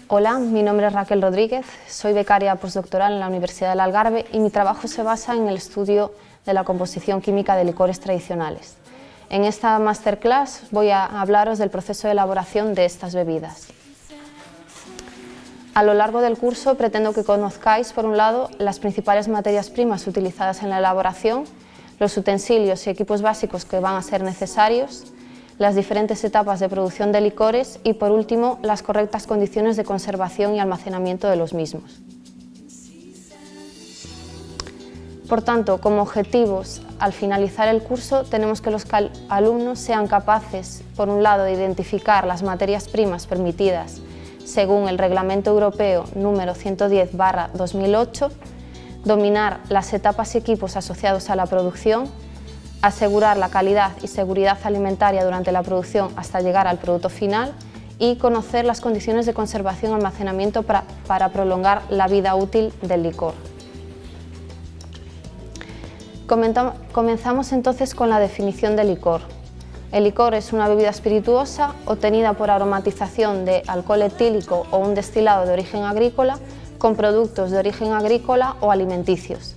Hola, mi nombre es Raquel Rodríguez, soy becaria postdoctoral en la Universidad del Algarve y mi trabajo se basa en el estudio de la composición química de licores tradicionales. En esta masterclass voy a hablaros del proceso de elaboración de estas bebidas. A lo largo del curso pretendo que conozcáis, por un lado, las principales materias primas utilizadas en la elaboración, los utensilios y equipos básicos que van a ser necesarios, las diferentes etapas de producción de licores y, por último, las correctas condiciones de conservación y almacenamiento de los mismos. Por tanto, como objetivos, al finalizar el curso, tenemos que los alumnos sean capaces, por un lado, de identificar las materias primas permitidas según el Reglamento Europeo número 110/2008, dominar las etapas y equipos asociados a la producción, asegurar la calidad y seguridad alimentaria durante la producción hasta llegar al producto final y conocer las condiciones de conservación y almacenamiento para prolongar la vida útil del licor. Comenzamos entonces con la definición de licor. El licor es una bebida espirituosa obtenida por aromatización de alcohol etílico o un destilado de origen agrícola con productos de origen agrícola o alimenticios.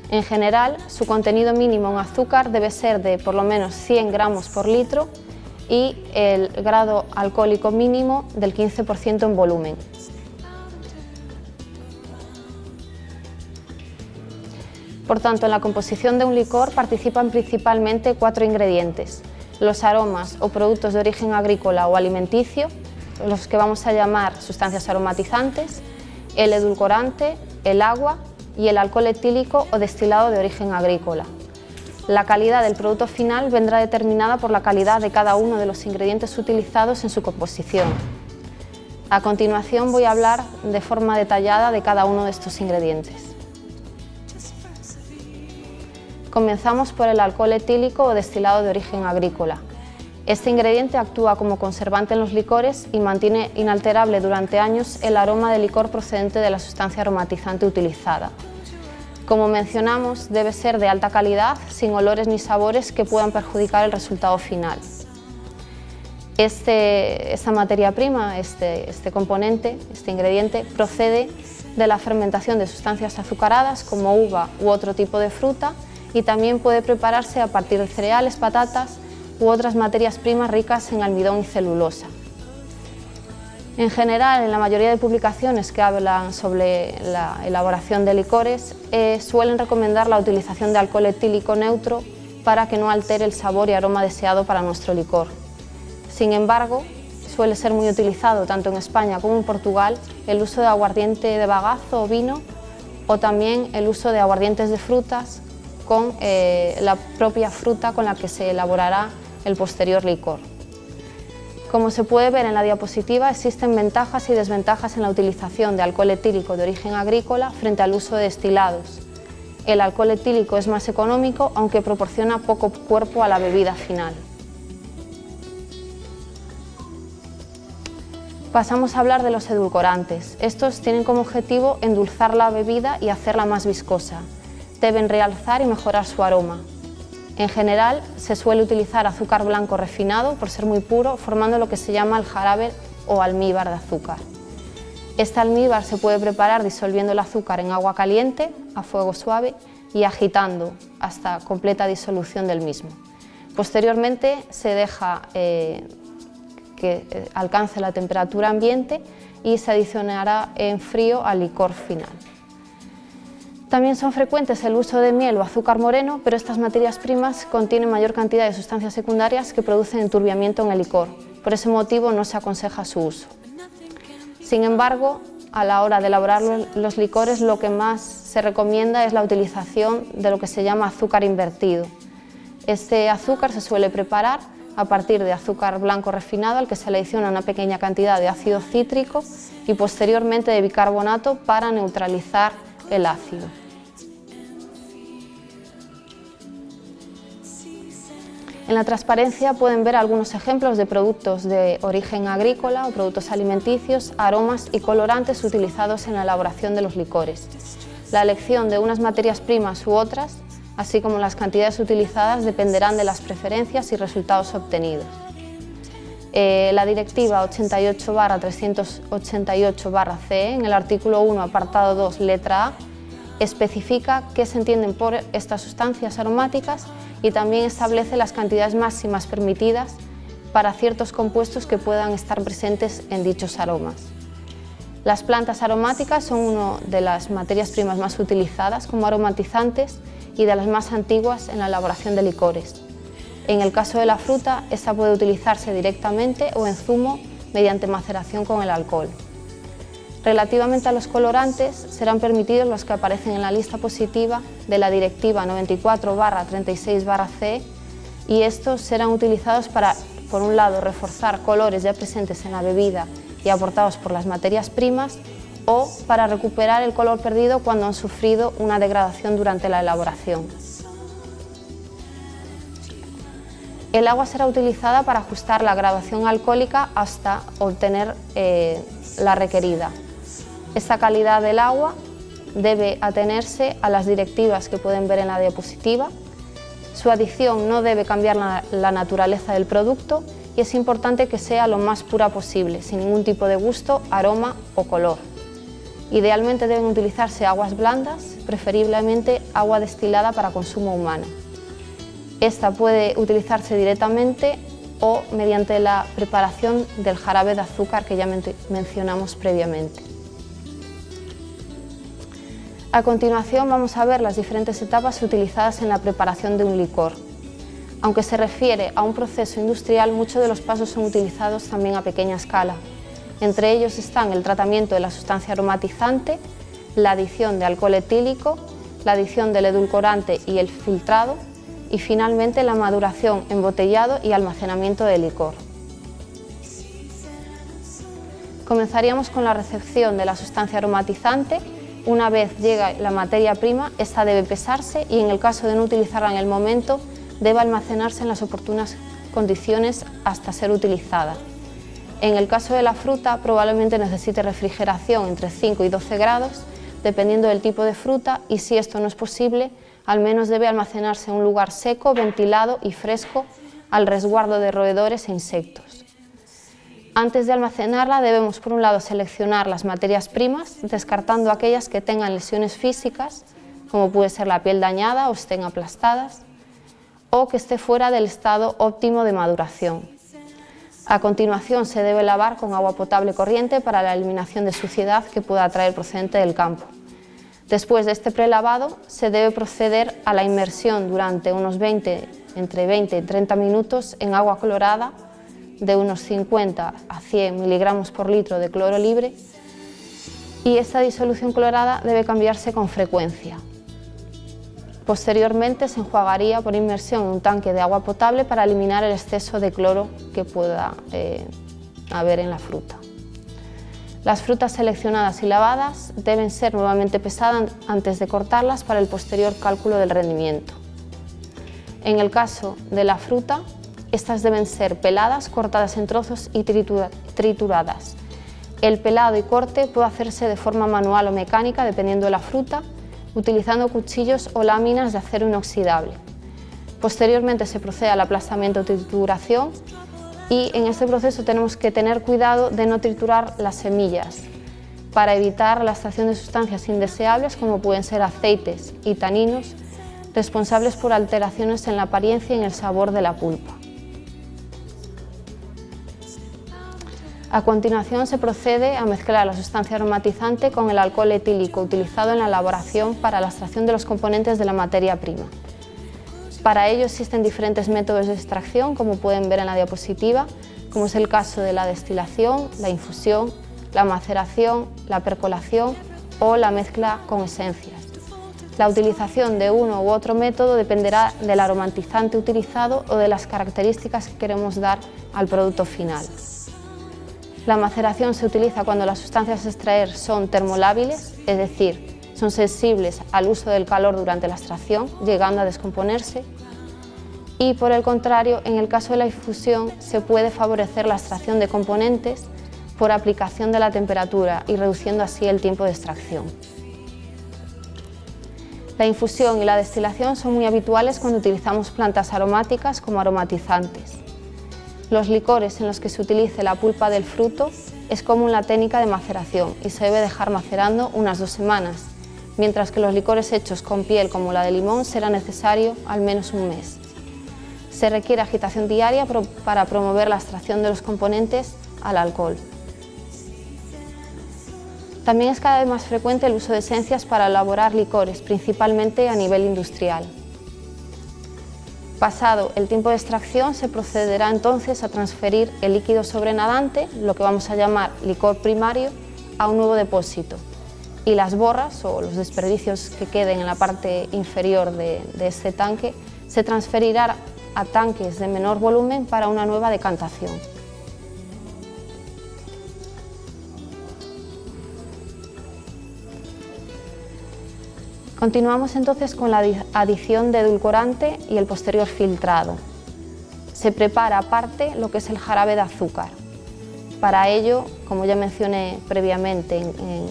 En general, su contenido mínimo en azúcar debe ser de por lo menos 100 gramos por litro y el grado alcohólico mínimo del 15% en volumen. Por tanto, en la composición de un licor participan principalmente 4 ingredientes: los aromas o productos de origen agrícola o alimenticio, los que vamos a llamar sustancias aromatizantes, el edulcorante, el agua y el alcohol etílico o destilado de origen agrícola. La calidad del producto final vendrá determinada por la calidad de cada uno de los ingredientes utilizados en su composición. A continuación voy a hablar de forma detallada de cada uno de estos ingredientes. Comenzamos por el alcohol etílico o destilado de origen agrícola. Este ingrediente actúa como conservante en los licores y mantiene inalterable durante años el aroma del licor procedente de la sustancia aromatizante utilizada. Como mencionamos, debe ser de alta calidad, sin olores ni sabores que puedan perjudicar el resultado final. Esta materia prima, este componente, este ingrediente, procede de la fermentación de sustancias azucaradas como uva u otro tipo de fruta y también puede prepararse a partir de cereales, patatas u otras materias primas ricas en almidón y celulosa. En general, en la mayoría de publicaciones que hablan sobre la elaboración de licores, suelen recomendar la utilización de alcohol etílico neutro para que no altere el sabor y aroma deseado para nuestro licor. Sin embargo, suele ser muy utilizado tanto en España como en Portugal el uso de aguardiente de bagazo o vino, o también el uso de aguardientes de frutas con la propia fruta con la que se elaborará el posterior licor. Como se puede ver en la diapositiva, existen ventajas y desventajas en la utilización de alcohol etílico de origen agrícola frente al uso de destilados. El alcohol etílico es más económico, aunque proporciona poco cuerpo a la bebida final. Pasamos a hablar de los edulcorantes. Estos tienen como objetivo endulzar la bebida y hacerla más viscosa. Deben realzar y mejorar su aroma. En general, se suele utilizar azúcar blanco refinado por ser muy puro, formando lo que se llama el jarabe o almíbar de azúcar. Este almíbar se puede preparar disolviendo el azúcar en agua caliente a fuego suave y agitando hasta completa disolución del mismo. Posteriormente se deja que alcance la temperatura ambiente y se adicionará en frío al licor final. También son frecuentes el uso de miel o azúcar moreno, pero estas materias primas contienen mayor cantidad de sustancias secundarias que producen enturbiamiento en el licor. Por ese motivo no se aconseja su uso. Sin embargo, a la hora de elaborar los licores, lo que más se recomienda es la utilización de lo que se llama azúcar invertido. Este azúcar se suele preparar a partir de azúcar blanco refinado al que se le adiciona una pequeña cantidad de ácido cítrico y posteriormente de bicarbonato para neutralizar el ácido. En la transparencia pueden ver algunos ejemplos de productos de origen agrícola o productos alimenticios, aromas y colorantes utilizados en la elaboración de los licores. La elección de unas materias primas u otras, así como las cantidades utilizadas, dependerán de las preferencias y resultados obtenidos. La Directiva 88/388/CE, en el artículo 1, apartado 2, letra A, especifica qué se entienden por estas sustancias aromáticas y también establece las cantidades máximas permitidas para ciertos compuestos que puedan estar presentes en dichos aromas. Las plantas aromáticas son una de las materias primas más utilizadas como aromatizantes y de las más antiguas en la elaboración de licores. En el caso de la fruta, esta puede utilizarse directamente o en zumo mediante maceración con el alcohol. Relativamente a los colorantes, serán permitidos los que aparecen en la lista positiva de la Directiva 94/36/CE y estos serán utilizados para, por un lado, reforzar colores ya presentes en la bebida y aportados por las materias primas, o para recuperar el color perdido cuando han sufrido una degradación durante la elaboración. El agua será utilizada para ajustar la graduación alcohólica hasta obtener la requerida. Esta calidad del agua debe atenerse a las directivas que pueden ver en la diapositiva. Su adición no debe cambiar la naturaleza del producto y es importante que sea lo más pura posible, sin ningún tipo de gusto, aroma o color. Idealmente deben utilizarse aguas blandas, preferiblemente agua destilada para consumo humano. Esta puede utilizarse directamente o mediante la preparación del jarabe de azúcar que ya mencionamos previamente. A continuación vamos a ver las diferentes etapas utilizadas en la preparación de un licor. Aunque se refiere a un proceso industrial, muchos de los pasos son utilizados también a pequeña escala. Entre ellos están el tratamiento de la sustancia aromatizante, la adición de alcohol etílico, la adición del edulcorante y el filtrado, y finalmente la maduración, embotellado y almacenamiento del licor. Comenzaríamos con la recepción de la sustancia aromatizante. Una vez llega la materia prima, esta debe pesarse y en el caso de no utilizarla en el momento, debe almacenarse en las oportunas condiciones hasta ser utilizada. En el caso de la fruta, probablemente necesite refrigeración entre 5 y 12 grados, dependiendo del tipo de fruta, y si esto no es posible, al menos debe almacenarse en un lugar seco, ventilado y fresco, al resguardo de roedores e insectos. Antes de almacenarla debemos, por un lado, seleccionar las materias primas, descartando aquellas que tengan lesiones físicas, como puede ser la piel dañada o estén aplastadas, o que esté fuera del estado óptimo de maduración. A continuación se debe lavar con agua potable corriente para la eliminación de suciedad que pueda traer procedente del campo. Después de este prelavado se debe proceder a la inmersión durante unos entre 20 y 30 minutos en agua clorada de unos 50 a 100 miligramos por litro de cloro libre, y esta disolución clorada debe cambiarse con frecuencia. Posteriormente se enjuagaría por inmersión en un tanque de agua potable para eliminar el exceso de cloro que pueda haber en la fruta. Las frutas seleccionadas y lavadas deben ser nuevamente pesadas antes de cortarlas para el posterior cálculo del rendimiento. En el caso de la fruta, estas deben ser peladas, cortadas en trozos y trituradas. El pelado y corte puede hacerse de forma manual o mecánica dependiendo de la fruta, utilizando cuchillos o láminas de acero inoxidable. Posteriormente se procede al aplastamiento o trituración, y en este proceso tenemos que tener cuidado de no triturar las semillas para evitar la extracción de sustancias indeseables como pueden ser aceites y taninos responsables por alteraciones en la apariencia y en el sabor de la pulpa. A continuación se procede a mezclar la sustancia aromatizante con el alcohol etílico utilizado en la elaboración para la extracción de los componentes de la materia prima. Para ello existen diferentes métodos de extracción, como pueden ver en la diapositiva, como es el caso de la destilación, la infusión, la maceración, la percolación o la mezcla con esencias. La utilización de uno u otro método dependerá del aromatizante utilizado o de las características que queremos dar al producto final. La maceración se utiliza cuando las sustancias a extraer son termolábiles, es decir, son sensibles al uso del calor durante la extracción, llegando a descomponerse. Y por el contrario, en el caso de la infusión, se puede favorecer la extracción de componentes por aplicación de la temperatura y reduciendo así el tiempo de extracción. La infusión y la destilación son muy habituales cuando utilizamos plantas aromáticas como aromatizantes. Los licores en los que se utilice la pulpa del fruto es común la técnica de maceración y se debe dejar macerando unas 2 semanas, mientras que los licores hechos con piel como la de limón será necesario al menos un mes. Se requiere agitación diaria para promover la extracción de los componentes al alcohol. También es cada vez más frecuente el uso de esencias para elaborar licores, principalmente a nivel industrial. Pasado el tiempo de extracción, se procederá entonces a transferir el líquido sobrenadante, lo que vamos a llamar licor primario, a un nuevo depósito, y las borras o los desperdicios que queden en la parte inferior de este tanque se transferirán a tanques de menor volumen para una nueva decantación. Continuamos entonces con la adición de edulcorante y el posterior filtrado. Se prepara aparte lo que es el jarabe de azúcar. Para ello, como ya mencioné previamente en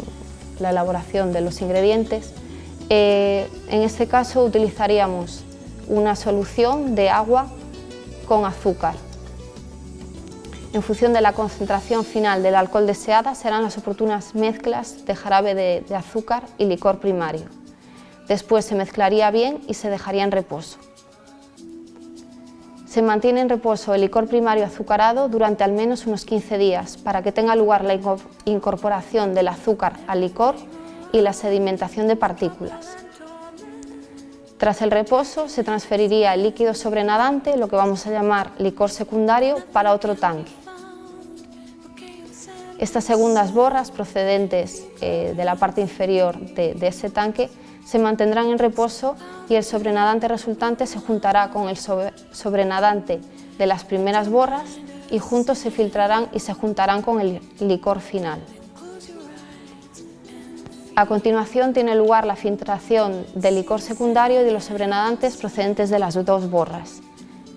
la elaboración de los ingredientes, en este caso utilizaríamos una solución de agua con azúcar. En función de la concentración final del alcohol deseada, serán las oportunas mezclas de jarabe de azúcar y licor primario. Después se mezclaría bien y se dejaría en reposo. Se mantiene en reposo el licor primario azucarado durante al menos unos 15 días para que tenga lugar la incorporación del azúcar al licor y la sedimentación de partículas. Tras el reposo se transferiría el líquido sobrenadante, lo que vamos a llamar licor secundario, para otro tanque. Estas segundas borras procedentes de la parte inferior de ese tanque se mantendrán en reposo y el sobrenadante resultante se juntará con el sobrenadante de las primeras borras y juntos se filtrarán y se juntarán con el licor final. A continuación tiene lugar la filtración del licor secundario y de los sobrenadantes procedentes de las 2 borras.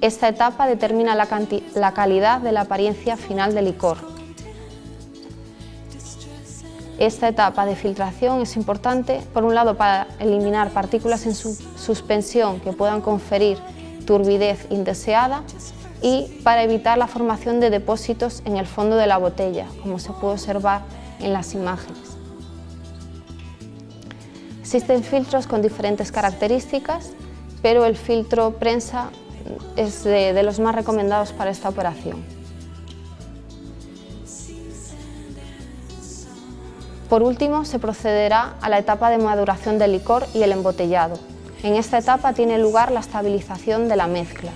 Esta etapa determina la calidad de la apariencia final del licor. Esta etapa de filtración es importante, por un lado, para eliminar partículas en suspensión que puedan conferir turbidez indeseada y para evitar la formación de depósitos en el fondo de la botella, como se puede observar en las imágenes. Existen filtros con diferentes características, pero el filtro prensa es de los más recomendados para esta operación. Por último, se procederá a la etapa de maduración del licor y el embotellado. En esta etapa tiene lugar la estabilización de la mezcla.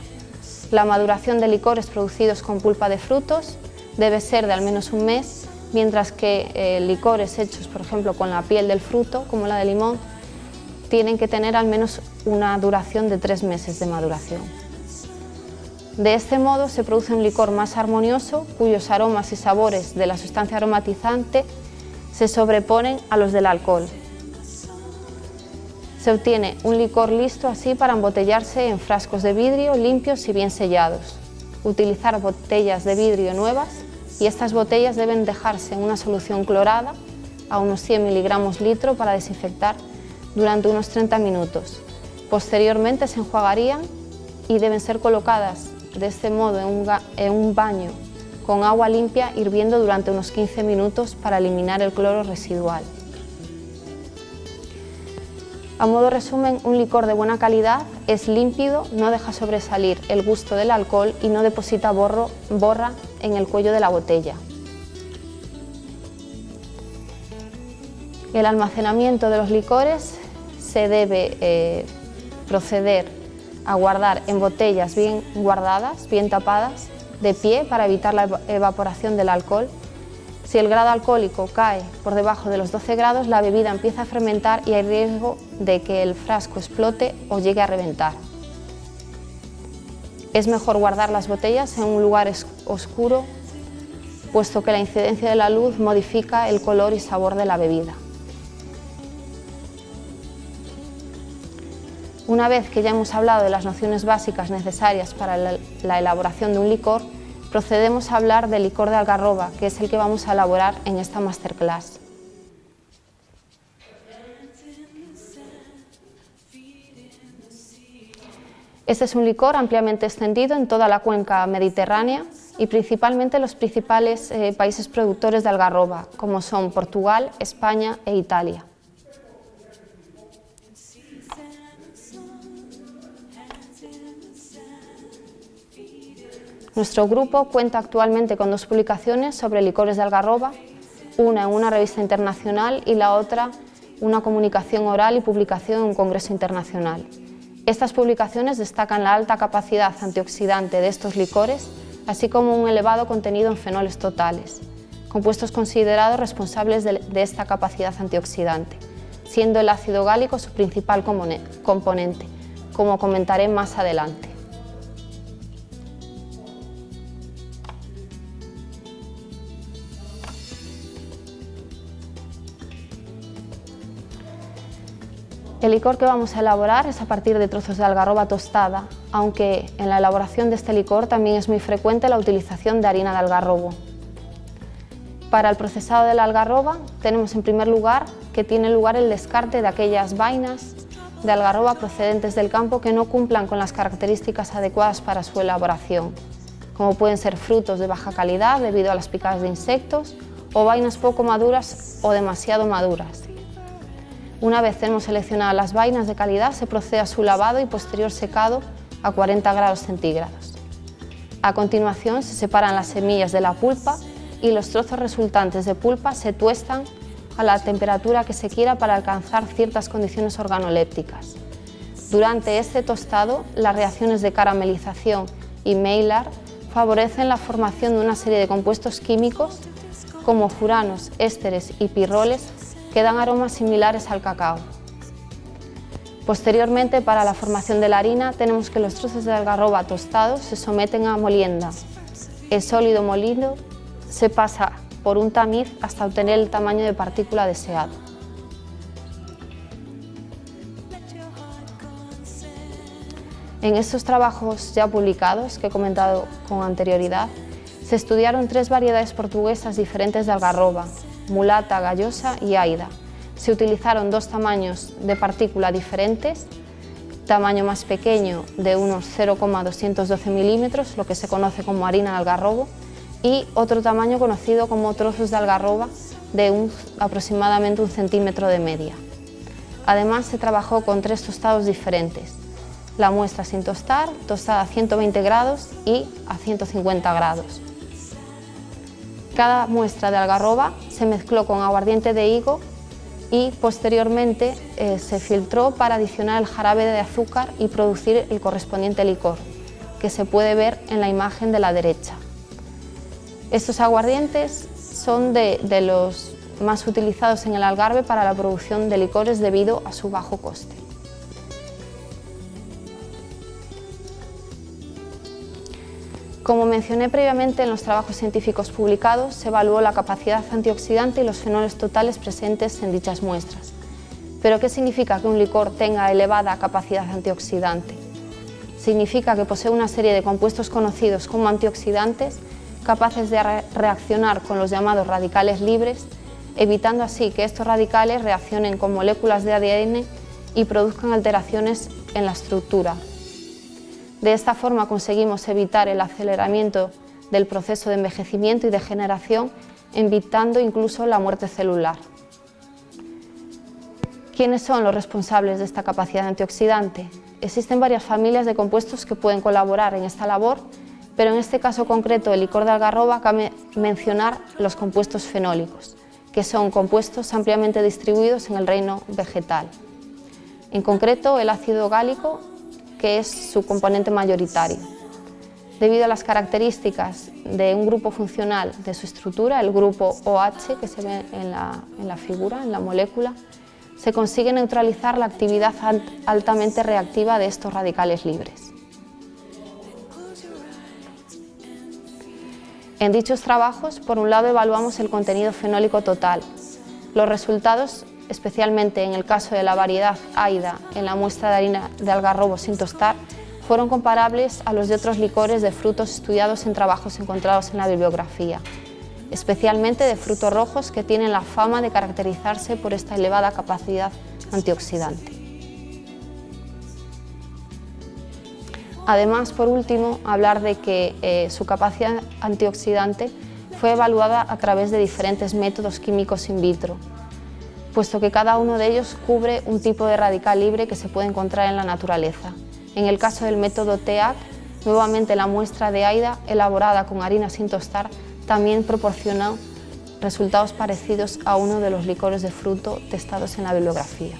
La maduración de licores producidos con pulpa de frutos debe ser de al menos un mes, mientras que licores hechos, por ejemplo, con la piel del fruto, como la de limón, tienen que tener al menos una duración de 3 meses de maduración. De este modo se produce un licor más armonioso, cuyos aromas y sabores de la sustancia aromatizante se sobreponen a los del alcohol. Se obtiene un licor listo así para embotellarse en frascos de vidrio limpios y bien sellados. Utilizar botellas de vidrio nuevas, y estas botellas deben dejarse en una solución clorada a unos 100 miligramos litro para desinfectar durante unos 30 minutos. Posteriormente se enjuagarían y deben ser colocadas de este modo en un baño con agua limpia hirviendo durante unos 15 minutos para eliminar el cloro residual. A modo resumen, un licor de buena calidad es límpido, no deja sobresalir el gusto del alcohol y no deposita borra en el cuello de la botella. El almacenamiento de los licores se debe proceder a guardar en botellas bien guardadas, bien tapadas, de pie para evitar la evaporación del alcohol. Si el grado alcohólico cae por debajo de los 12 grados, la bebida empieza a fermentar y hay riesgo de que el frasco explote o llegue a reventar. Es mejor guardar las botellas en un lugar oscuro, puesto que la incidencia de la luz modifica el color y sabor de la bebida. Una vez que ya hemos hablado de las nociones básicas necesarias para la elaboración de un licor, procedemos a hablar del licor de algarroba, que es el que vamos a elaborar en esta masterclass. Este es un licor ampliamente extendido en toda la cuenca mediterránea y principalmente los principales países productores de algarroba, como son Portugal, España e Italia. Nuestro grupo cuenta actualmente con 2 publicaciones sobre licores de algarroba, una en una revista internacional y la otra una comunicación oral y publicación en un congreso internacional. Estas publicaciones destacan la alta capacidad antioxidante de estos licores, así como un elevado contenido en fenoles totales, compuestos considerados responsables de esta capacidad antioxidante, siendo el ácido gálico su principal componente, como comentaré más adelante. El licor que vamos a elaborar es a partir de trozos de algarroba tostada, aunque en la elaboración de este licor también es muy frecuente la utilización de harina de algarrobo. Para el procesado de la algarroba tenemos en primer lugar que tiene lugar el descarte de aquellas vainas de algarroba procedentes del campo que no cumplan con las características adecuadas para su elaboración, como pueden ser frutos de baja calidad debido a las picadas de insectos o vainas poco maduras o demasiado maduras. Una vez tenemos seleccionadas las vainas de calidad, se procede a su lavado y posterior secado a 40 grados centígrados. A continuación se separan las semillas de la pulpa y los trozos resultantes de pulpa se tuestan a la temperatura que se quiera para alcanzar ciertas condiciones organolépticas. Durante este tostado, las reacciones de caramelización y Maillard favorecen la formación de una serie de compuestos químicos como furanos, ésteres y pirroles que dan aromas similares al cacao. Posteriormente, para la formación de la harina, tenemos que los trozos de algarroba tostados se someten a molienda. El sólido molido se pasa por un tamiz hasta obtener el tamaño de partícula deseado. En estos trabajos ya publicados, que he comentado con anterioridad, se estudiaron 3 variedades portuguesas diferentes de algarroba: mulata, gallosa y aida. Se utilizaron 2 tamaños de partícula diferentes, tamaño más pequeño de unos 0,212 milímetros, lo que se conoce como harina de algarrobo, y otro tamaño conocido como trozos de algarroba de aproximadamente 1 centímetro de media. Además, se trabajó con 3 tostados diferentes: la muestra sin tostar, tostada a 120 grados y a 150 grados. Cada muestra de algarroba se mezcló con aguardiente de higo y posteriormente se filtró para adicionar el jarabe de azúcar y producir el correspondiente licor, que se puede ver en la imagen de la derecha. Estos aguardientes son de los más utilizados en el Algarve para la producción de licores debido a su bajo coste. Como mencioné previamente, en los trabajos científicos publicados se evaluó la capacidad antioxidante y los fenoles totales presentes en dichas muestras. ¿Pero qué significa que un licor tenga elevada capacidad antioxidante? Significa que posee una serie de compuestos conocidos como antioxidantes capaces de reaccionar con los llamados radicales libres, evitando así que estos radicales reaccionen con moléculas de ADN y produzcan alteraciones en la estructura. De esta forma conseguimos evitar el aceleramiento del proceso de envejecimiento y degeneración, evitando incluso la muerte celular. ¿Quiénes son los responsables de esta capacidad antioxidante? Existen varias familias de compuestos que pueden colaborar en esta labor, pero en este caso concreto del licor de algarroba cabe mencionar los compuestos fenólicos, que son compuestos ampliamente distribuidos en el reino vegetal. En concreto, el ácido gálico, que es su componente mayoritario. Debido a las características de un grupo funcional de su estructura, el grupo OH que se ve en la figura, en la molécula, se consigue neutralizar la actividad altamente reactiva de estos radicales libres. En dichos trabajos, por un lado, evaluamos el contenido fenólico total. Los resultados, especialmente en el caso de la variedad Aida en la muestra de harina de algarrobo sin tostar, fueron comparables a los de otros licores de frutos estudiados en trabajos encontrados en la bibliografía, especialmente de frutos rojos que tienen la fama de caracterizarse por esta elevada capacidad antioxidante. Además, por último, hablar de que su capacidad antioxidante fue evaluada a través de diferentes métodos químicos in vitro, puesto que cada uno de ellos cubre un tipo de radical libre que se puede encontrar en la naturaleza. En el caso del método TEAC, nuevamente la muestra de AIDA, elaborada con harina sin tostar, también proporcionó resultados parecidos a uno de los licores de fruto testados en la bibliografía.